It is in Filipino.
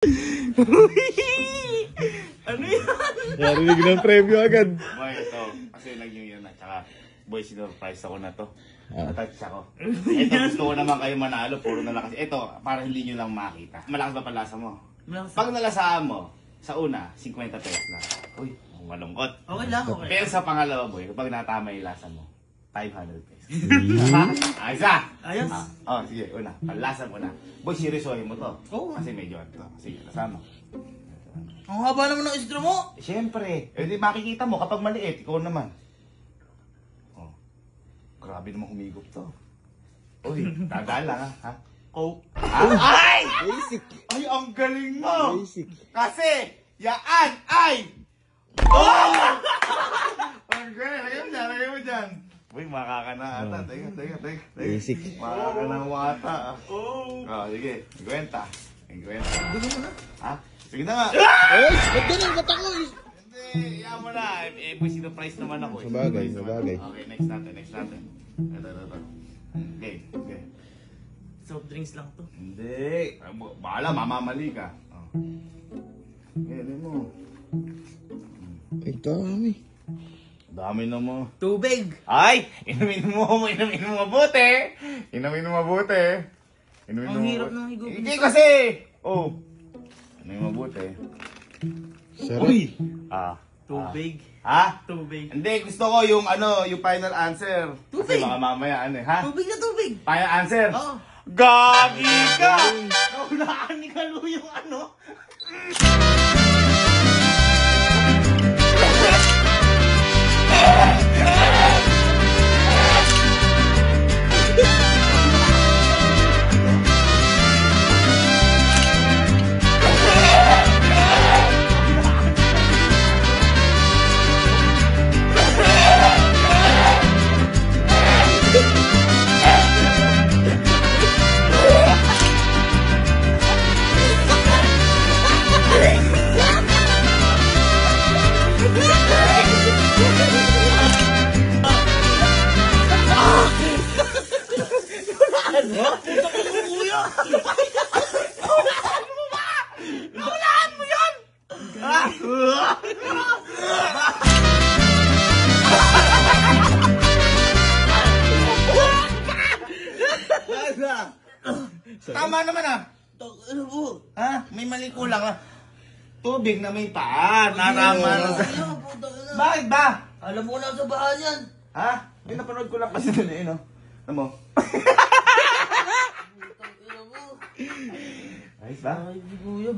Ano yan? Narinig ng premyo agad. Boy, ito. Kasi nag-new year na. Tsaka, boy, sinurprise ako na to. Ah. Natouch ako. Ito, gusto ko naman kayo manalo. Puro na lang kasi. Ito, para hindi nyo lang makita. Malakas ba palasa mo? Malakas. Pag nalasaan mo, sa una, 50 pesos lang. Uy, malungkot. Okay lang, okay. Pero sa pangalawa, boy, kapag natama yung lasa mo, 500 pesos. Ayos ah! Ayos. Oh, sige, una. Palasa mo na. Boy, seryosohin mo to. Oo. Kasi medyo ano. Sige, kasama. Ang haba naman ng istro mo. Siyempre. Eh di makikita mo kapag maliit, ikaw naman. Oh. Grabe naman humigop to. Uy, dagal lang ha. Coke. Ay! Basic. Ay, ang galing mo! Basic. Kasi, yaan ay... Oh! Ang galing. Lagay mo dyan. Uy, makaka na ata. Teka. Basic. Makaka na wata. Oh. Oh, sige. 50. 50. Gusto mo na? Ha? Sige na nga. Ay, ba't ganun? Ba't ako? Hindi, iyan mo na. Eh, boy, surprise naman ako. eh. Sabagay, Surprise naman. sabagay. Okay, next natin. Ito. Okay. Soft drinks lang to. Hindi. Bahala, mamamali ka. Oh. Ano mo? Ay, dami. Dami na mo. Tubig. Ay! Inumin mo mabuti. Ang hirap ng higupin. Hindi kasi! Oh. Inumin mabuti. Sarap. Uy! Tubig. Ha? Tubig. Hindi, gusto ko yung yung final answer. Tubig. Kasi baka mamaya ha? Tubig na tubig. Final answer? Oo. Gagi ka! Naulaan ni Kalu yung ano? Naulaan mo yan! Tama naman Ano po? Ha? May mali kulang Tubig na may paa. Naraman. Bakit ba? Alam mo na sa bahan yan. Ha? May napanood ko lang kasi doon no? Ano mo? Ano mo? Ayos ba? Ay, kuya,